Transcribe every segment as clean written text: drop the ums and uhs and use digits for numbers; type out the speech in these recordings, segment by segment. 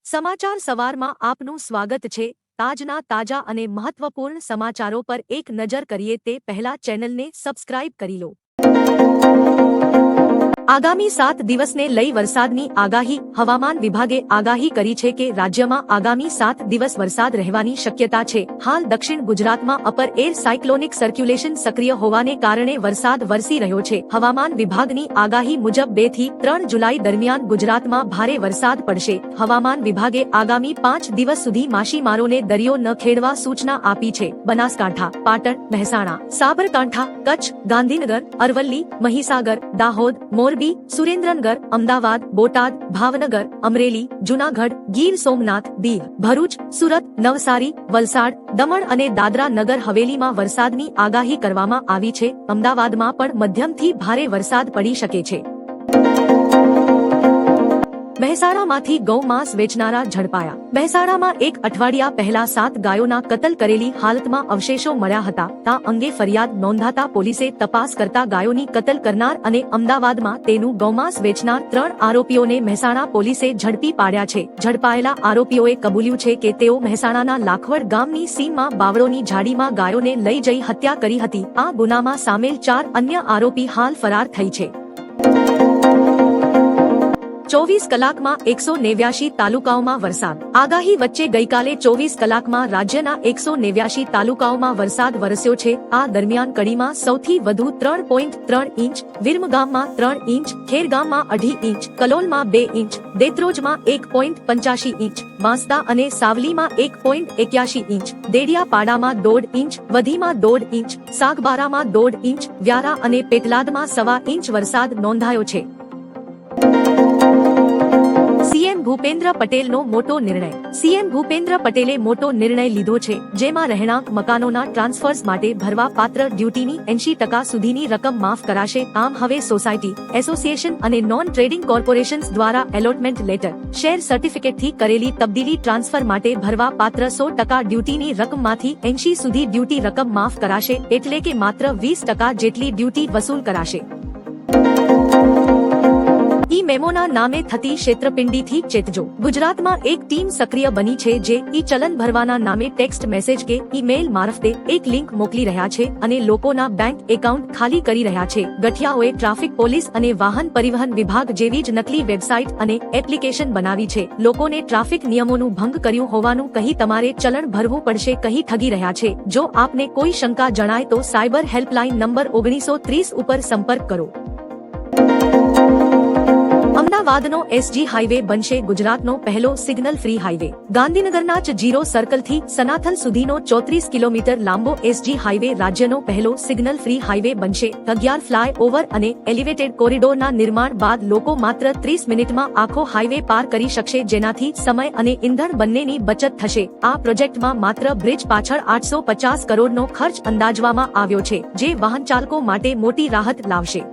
સમાચાર સવારમાં આપનું સ્વાગત છે। તાજના તાજા અને મહત્વપૂર્ણ સમાચારો પર એક નજર કરીએ તે પહેલા ચેનલને સબસ્ક્રાઇબ કરી લો। આગામી 7 દિવસને લઈ વરસાદની આગાહી। હવામાન વિભાગે આગાહી કરી છે કે રાજ્યમાં આગામી 7 દિવસ વરસાદ રહેવાની શક્યતા છે। હાલ દક્ષિણ ગુજરાતમાં અપર એર સાયક્લોનિક સર્ક્યુલેશન સક્રિય હોવાને કારણે વરસાદ વરસી રહ્યો છે। હવામાન વિભાગની આગાહી મુજબ 2 થી 3 જુલાઈ દરમિયાન ગુજરાતમાં ભારે વરસાદ પડશે। હવામાન વિભાગે આગામી 5 દિવસ સુધી માછીમારોને દરિયો ન ખેડવા સૂચના આપી છે। બનાસકાંઠા, પાટણ, મહેસાણા, સાબરકાંઠા, કચ્છ, ગાંધીનગર, અરવલ્લી, મહીસાગર, દાહોદ, મોરબી, સુરેન્દ્રનગર, અમદાવાદ, બોટાદ, ભાવનગર, અમરેલી, જૂનાગઢ, ગીર સોમનાથ, દીવ, ભરૂચ, સુરત, નવસારી, વલસાડ, દમણ અને દાદરા નગર હવેલીમાં વરસાદની આગાહી કરવામાં આવી છે। અમદાવાદમાં પણ મધ્યમથી ભારે વરસાદ પડી શકે છે। મહેસાણામાંથી ગૌમાંસ વેચનારા ઝડપાયા। મહેસાણામાં એક અઠવાડિયા પહેલા 7 ગાયોના કતલ કરેલી હાલતમાં અવશેષો મળ્યા હતા। આ અંગે ફરિયાદ નોંધાતા પોલીસે તપાસ કરતા ગાયોની કતલ કરનાર અને અમદાવાદમાં તેનું ગૌમાંસ વેચનાર 3 આરોપીઓને મહેસાણા પોલીસે ઝડપી પાડ્યા છે। ઝડપાયેલા આરોપીઓએ કબૂલ્યું છે કે તેઓ મહેસાણાના લાખવડ ગામની સીમમાં બાવળોની ઝાડીમાં ગાયોને લઈ જઈ હત્યા કરી હતી। આ ગુનામાં સામેલ 4 અન્ય આરોપી હાલ ફરાર થઈ છે। 24 કલાકમાં 189 તાલુકાઓમાં વરસાદ। આગાહી વચ્ચે ગઈકાલે 24 કલાકમાં રાજ્યના 189 તાલુકાઓમાં વરસાદ વરસ્યો છે। આ દરમિયાન કડીમાં સૌથી વધુ 3.3 ઇંચ, વિરમગામમાં 3 ઇંચ, ખેરગામમાં 2.5 ઇંચ, કલોલમાં 2 ઇંચ, દેત્રોજમાં 1.85 ઇંચ, વાંસદા અને સાવલીમાં 1.81 ઇંચ, દેડિયાપાડામાં 1.5 ઇંચ, વધીમાં 1.5 ઇંચ, સાગબારામાં 1.5 ઇંચ, વ્યારા અને પેટલાદમાં 1.25 ઇંચ વરસાદ નોંધાયો છે। સીએમ ભૂપેન્દ્ર પટેલનો મોટો નિર્ણય। સીએમ ભૂપેન્દ્ર પટેલે મોટો નિર્ણય લીધો છે, જેમાં રહેણાંક મકાનોના ટ્રાન્સફર્સ માટે ભરવા પાત્ર ડ્યુટીની 80% સુધીની રકમ માફ કરાશે। આમ હવે સોસાયટી, એસોસિએશન અને નોન ટ્રેડિંગ કોર્પોરેશન્સ દ્વારા એલોટમેન્ટ લેટર, શેર સર્ટિફિકેટથી કરેલી તબદીલી ટ્રાન્સફર માટે ભરવા પાત્ર 100% ડ્યુટીની રકમમાંથી 80% સુધી ડ્યુટી રકમ માફ કરાશે, એટલે કે માત્ર 20% જેટલી ડ્યુટી વસૂલ કરાશે। ઈ મેમોના નામે થતી છેતરપિંડીથી ચેતજો। ગુજરાતમાં એક ટીમ સક્રિય બની છે જે ઈ ચલન ભરવાના નામે ટેક્સ્ટ મેસેજ કે ઈમેલ મારફતે એક લિંક મોકલી રહ્યા છે અને લોકોના બેંક એકાઉન્ટ ખાલી કરી રહ્યા છે। ગઠિયાઓએ ટ્રાફિક પોલીસ અને વાહન પરિવહન વિભાગ જેવી જ નકલી વેબસાઇટ અને એપ્લિકેશન બનાવી છે। લોકોને ટ્રાફિક નિયમોનું ભંગ કર્યું હોવાનું કહી તમારે ચલણ ભરવું પડશે કહી ઠગી રહ્યા છે। જો આપને કોઈ શંકા જણાય તો સાયબર હેલ્પલાઇન નંબર 1930 ઉપર સંપર્ક કરો। અમદાવાદનો એસજી હાઈવે બનશે ગુજરાતનો પહેલો સિગ્નલ ફ્રી હાઈવે। ગાંધીનગરના G0 સર્કલથી સનાથલ સુધીનો 34 કિલોમીટર લાંબો એસજી હાઈવે રાજ્યનો પહેલો સિગ્નલ ફ્રી હાઈવે બનશે। 11 ફ્લાય ઓવર અને એલિવેટેડ કોરિડોરના નિર્માણ બાદ લોકો માત્ર 30 મિનિટમાં આખો હાઈવે પાર કરી શકશે, જેનાથી સમય અને ઇંધણ બંનેની બચત થશે। આ પ્રોજેક્ટમાં માત્ર બ્રિજ પાછળ 850 કરોડનો ખર્ચ અંદાજવામાં આવ્યો છે, જે વાહનચાલકો માટે મોટી રાહત લાવશે।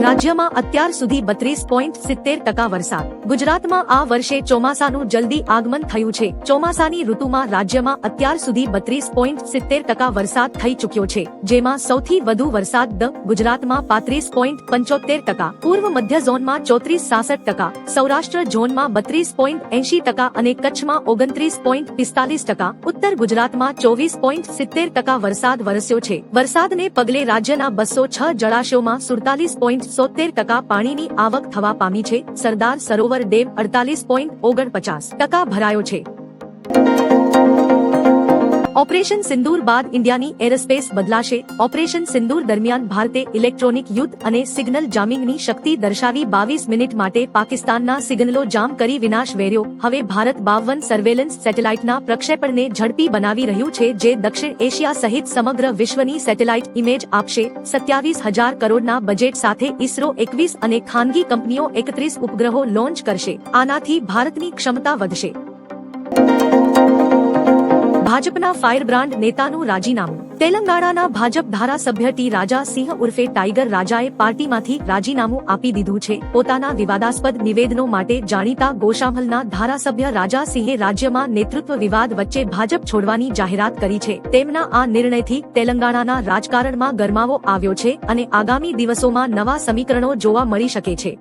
રાજ્યમાં અત્યાર સુધી 32.70% વરસાદ। ગુજરાતમાં આ વર્ષે ચોમાસાનું જલ્દી આગમન થયું છે। ચોમાસાની ઋતુમાં રાજ્યમાં અત્યાર સુધી 32.70% વરસાદ થઈ ચૂક્યો છે, જેમાં સૌથી વધુ વરસાદ ગુજરાતમાં 35.75%, પૂર્વ મધ્ય ઝોનમાં 34.66%, સૌરાષ્ટ્ર ઝોનમાં 32.80% અને કચ્છમાં 29.45%, ઉત્તર ગુજરાતમાં 24.70% વરસાદ વરસ્યો છે। વરસાદને પગલે રાજ્યના 206 જળાશયોમાં 47.70% પાણીની આવક થવા પામી છે। સરદાર સરોવર ડેમ 48.49% ભરાયો છે। ઓપરેશન સિંદૂર બાદ ઇન્ડિયાની એરસ્પેસ બદલાશે। ઓપરેશન સિંદૂર દરમિયાન ભારતે ઇલેક્ટ્રોનિક યુદ્ધ અને સિગ્નલ જામિંગની શક્તિ દર્શાવી 22 મિનિટ માટે પાકિસ્તાનના સિગ્નલો જામ કરી વિનાશ વેર્યો। હવે ભારત 52 સર્વેલન્સ સેટેલાઇટના પ્રક્ષેપણને ઝડપી બનાવી રહ્યું છે, જે દક્ષિણ એશિયા સહિત સમગ્ર વિશ્વની સેટેલાઇટ ઇમેજ આપશે। 27,000 કરોડના બજેટ સાથે ઇસરો 21 અને ખાનગી કંપનીઓ 31 ઉપગ્રહો લોન્ચ કરશે। આનાથી ભારતની ક્ષમતા વધશે। ભાજપના ફાયરબ્રાન્ડ નેતાનું રાજીનામું। તેલંગાણાના ભાજપ ધારાસભ્ય ટી રાજા સિંહ ઉર્ફે ટાઈગર રાજાએ પાર્ટીમાંથી રાજીનામું આપી દીધું છે। પોતાના વિવાદાસ્પદ નિવેદનો માટે જાણીતા ગોશામલના ધારાસભ્ય રાજા સિંહે રાજ્યમાં નેતૃત્વ વિવાદ વચ્ચે ભાજપ છોડવાની જાહેરાત કરી છે। તેમના આ નિર્ણયથી તેલંગાણાના રાજકારણમાં ગરમાવો આવ્યો છે અને આગામી દિવસોમાં નવા સમીકરણો જોવા મળી શકે છે।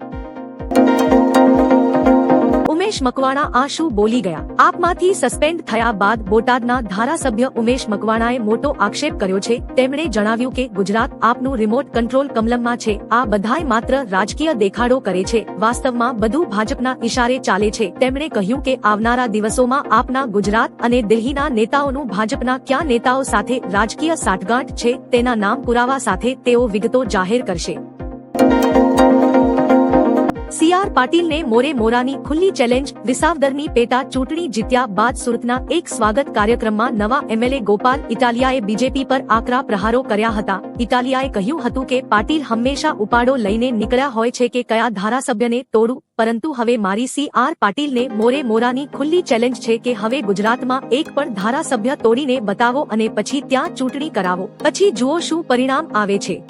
ઉમેશ મકવાણા આ શું બોલી ગયા? આપમાંથી સસ્પેન્ડ થયા બાદ બોટાદના ધારાસભ્ય ઉમેશ મકવાણાએ મોટો આક્ષેપ કર્યો છે. તેમણે જણાવ્યું કે ગુજરાત આપનું રિમોટ કંટ્રોલ કમલમમાં છે. આ બધાય માત્ર રાજકીય દેખાડો કરે છે. વાસ્તવમાં બધું ભાજપના ઈશારે ચાલે છે. તેમણે કહ્યું કે આવનારા દિવસોમાં આપના ગુજરાત અને દિલ્હીના નેતાઓનું ભાજપના કયા નેતાઓ સાથે રાજકીય સાઠગાંઠ છે તેના નામ પુરાવા સાથે તેઓ વિગતો જાહેર કરશે. સી.આર. પાટીલને મોરે મોરાની ખુલ્લી ચેલેન્જ. વિસાવદરની પેટા ચૂંટણી જીત્યા બાદ સુરતના એક સ્વાગત કાર્યક્રમમાં નવા એમએલએ ગોપાલ ઇટાલિયાએ બીજેપી પર આકરા પ્રહારો કર્યા હતા. ઇટાલિયાએ કહ્યું હતું કે પાટીલ હંમેશા ઉપાડો લઈને નીકળ્યા હોય છે કે કયા ધારાસભ્યને તોડું, પરંતુ હવે મારી સી.આર. પાટીલને મોરે મોરાની ખુલ્લી ચેલેન્જ છે કે હવે ગુજરાતમાં એક પણ ધારાસભ્ય તોડીને બતાવો અને પછી ત્યાં ચૂંટણી કરાવો. પછી જુઓ શું પરિણામ આવે છે.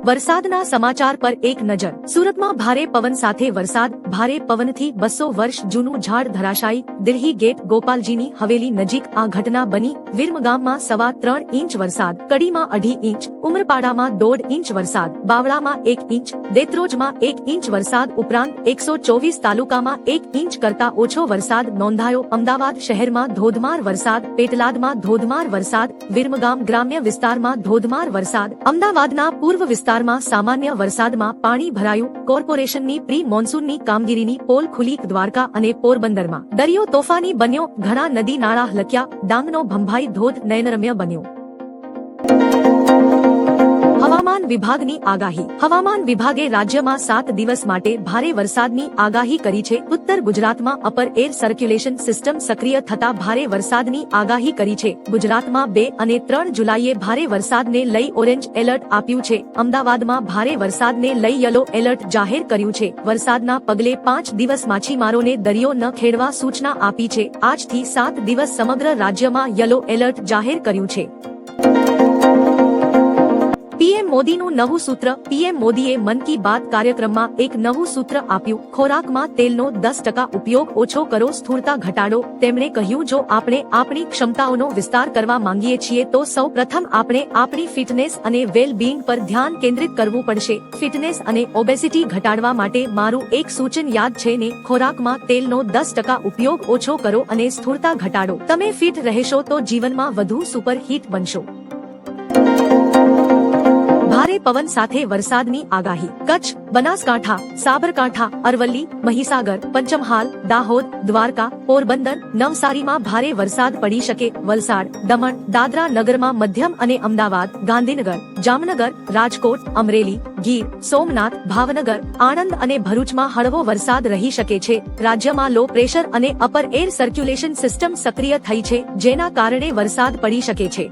વરસાદના સમાચાર પર એક નજર. સુરતમાં ભારે પવન સાથે વરસાદ. ભારે પવનથી 200 વર્ષ જૂનું ઝાડ ધરાશાયી. દિલ્હી ગેટ ગોપાલજીની હવેલી નજીક આ ઘટના બની. વિરમગામમાં 3.25 ઇંચ વરસાદ. કડીમાં 2.5 ઇંચ. ઉમરપાડામાં 1.5 ઇંચ વરસાદ. બાવળામાં 1 ઇંચ. દેત્રોજમાં 1 ઇંચ વરસાદ ઉપરાંત 124 તાલુકામાં 1 ઇંચ કરતા ઓછો વરસાદ નોંધાયો. અમદાવાદ શહેરમાં ધોધમાર વરસાદ. પેટલાદમાં ધોધમાર વરસાદ. વિરમગામ ગ્રામ્ય વિસ્તારમાં ધોધમાર વરસાદ. અમદાવાદના પૂર્વ વિસ્તાર સામાન્ય વરસાદમાં પાણી ભરાયું. કોર્પોરેશનની પ્રી મોન્સૂનની કામગીરીની પોલ ખુલી. દ્વારકા અને પોરબંદરમાં દરિયો તોફાની બન્યો. ઘણા નદી નાળા હલક્યા. ડાંગનો ભંભાઈ ધોધ નયનરમ્ય બન્યો. હવામાન વિભાગની આગાહી. હવામાન વિભાગે રાજ્યમાં 7 દિવસ માટે ભારે વરસાદની આગાહી કરી છે. ઉત્તર ગુજરાતમાં અપર એર સર્ક્યુલેશન સિસ્ટમ સક્રિય થતા ભારે વરસાદની આગાહી કરી છે. ગુજરાતમાં 2 અને 3 જુલાઈએ ભારે વરસાદને લઈ ઓરેન્જ એલર્ટ આપ્યું છે. અમદાવાદમાં ભારે વરસાદને લઈ યલો એલર્ટ જાહેર કર્યું છે. વરસાદના પગલે 5 દિવસ માછીમારોને દરિયો ન ખેડવા સૂચના આપી છે. આજથી 7 દિવસ સમગ્ર રાજ્યમાં યલો એલર્ટ જાહેર કર્યું છે. પીએમ મોદીનું નવું સૂત્ર. પીએમ મોદીએ મન કી બાત કાર્યક્રમમાં એક નવું સૂત્ર આપ્યું. ખોરાકમાં તેલનો 10% ઉપયોગ ઓછો કરો, સ્થૂળતા ઘટાડો. તેમણે કહ્યું, જો આપણે આપણી ક્ષમતાઓનો વિસ્તાર કરવા માંગીએ છીએ તો સૌ પ્રથમ આપણે આપણી ફિટનેસ અને વેલ બીંગ પર ધ્યાન કેન્દ્રિત કરવું પડશે. ફિટનેસ અને ઓબેસિટી ઘટાડવા માટે મારું એક સૂચન યાદ છે ને, ખોરાકમાં તેલનો 10% ઉપયોગ ઓછો કરો અને સ્થૂળતા ઘટાડો. તમે ફિટ રહેશો તો જીવનમાં વધુ સુપર હિટ બનશો. ભારે પવન સાથે વરસાદની આગાહી. કચ્છ, બનાસકાંઠા, સાબરકાંઠા, અરવલ્લી, મહીસાગર, પંચમહાલ, દાહોદ, દ્વારકા, પોરબંદર, નવસારીમાં ભારે વરસાદ પડી શકે. વલસાડ, દમણ, દાદરા નગરમાં મધ્યમ અને અમદાવાદ, ગાંધીનગર, જામનગર, રાજકોટ, અમરેલી, ગીર, સોમનાથ, ભાવનગર, આણંદ અને ભરૂચમાં હળવો વરસાદ રહી શકે છે. રાજ્યમાં લો પ્રેશર અને અપર એર સર્ક્યુલેશન સિસ્ટમ સક્રિય થઈ છે, જેના કારણે વરસાદ પડી શકે છે.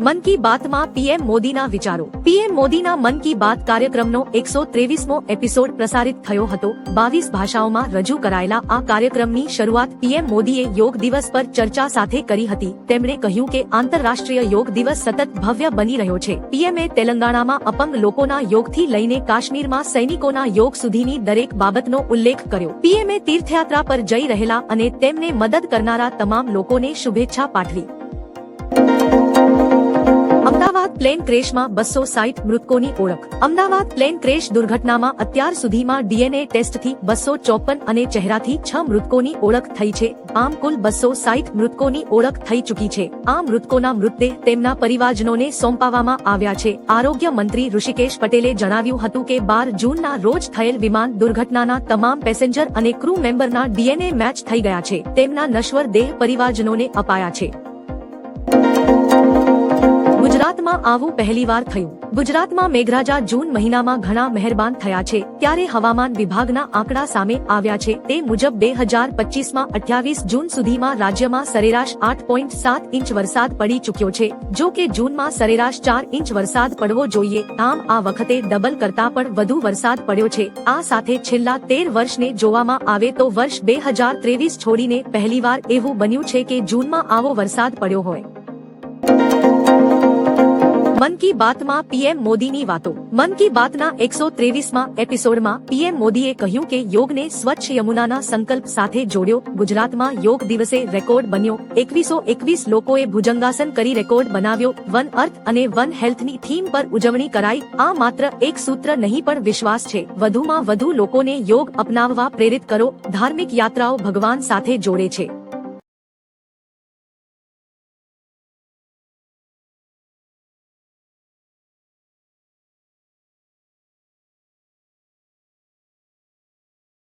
મન કી બાતમાં પીએમ મોદીના વિચારો. પીએમ મોદીના મન કી બાત કાર્યક્રમનો 123મો એપિસોડ પ્રસારિત થયો હતો. 22 ભાષાઓમાં રજૂ કરાયેલા આ કાર્યક્રમની શરૂઆત પીએમ મોદીએ યોગ દિવસ પર ચર્ચા સાથે કરી હતી. તેમણે કહ્યું કે આંતરરાષ્ટ્રીય યોગ દિવસ સતત ભવ્ય બની રહ્યો છે. પીએમએ તેલંગાણામાં અપંગ લોકોના યોગથી લઈને કાશ્મીરમાં સૈનિકોના યોગ સુધીની દરેક બાબતનો ઉલ્લેખ કર્યો. પીએમએ તીર્થયાત્રા પર જઈ રહેલા અને તેમને મદદ કરનારા તમામ લોકોને શુભેચ્છા પાઠવી. અમદાવાદ પ્લેન ક્રેશમાં 260 મૃતકોની ઓળખ. અમદાવાદ પ્લેન ક્રેશ દુર્ઘટનામાં અત્યાર સુધીમાં ડીએનએ ટેસ્ટથી 254 અને ચહેરાથી 6 મૃતકોની ઓળખ થઈ છે. આમ કુલ 260 મૃતકોની ઓળખ થઈ ચૂકી છે. આ મૃતકોના મૃતદેહ તેમના પરિવારજનોને સોંપવામાં આવ્યા છે. આરોગ્ય મંત્રી ઋષિકેશ પટેલે જણાવ્યું હતું કે 12 જૂનના રોજ થયેલ વિમાન દુર્ઘટનાના તમામ પેસેન્જર અને ક્રૂ મેમ્બરના ડીએનએ મેચ થઈ ગયા છે. તેમના નશ્વર દેહ પરિવારજનોને અપાયા છે. ગુજરાતમાં આવું પહેલીવાર થયું. ગુજરાતમાં મેઘરાજા જૂન મહિનામાં ઘણા મહેરબાન થયા છે, ત્યારે હવામાન વિભાગના આંકડા સામે આવ્યા છે. તે મુજબ 2025માં 28 જૂન સુધીમાં રાજ્યમાં સરેરાશ 8.7 ઇંચ વરસાદ પડી ચૂક્યો છે. જો કે જૂનમાં સરેરાશ 4 ઇંચ વરસાદ પડવો જોઈએ. આમ આ વખતે ડબલ કરતા પણ વધુ વરસાદ પડ્યો છે. આ સાથે છેલ્લા 13 વર્ષને જોવામાં આવે તો વર્ષ 2023 છોડીને પહેલીવાર એવું બન્યું છે કે જૂનમાં આવો વરસાદ પડ્યો હોય. મન કી બાતમાં પીએમ મોદીની વાતો. મન કી બાતના 123માં એપિસોડમાં પીએમ મોદીએ કહ્યું કે યોગને સ્વચ્છ યમુનાના સંકલ્પ સાથે જોડ્યો. ગુજરાતમાં યોગ દિવસે રેકોર્ડ બન્યો. 2121 લોકોએ ભુજંગાસન કરી રેકોર્ડ બનાવ્યો. વન અર્થ અને વન હેલ્થની થીમ પર ઉજવણી કરાઈ. આ માત્ર એક સૂત્ર નહીં પણ વિશ્વાસ છે. વધુમાં વધુ લોકોને યોગ અપનાવવા પ્રેરિત કરો. ધાર્મિક યાત્રાઓ ભગવાન સાથે જોડે છે.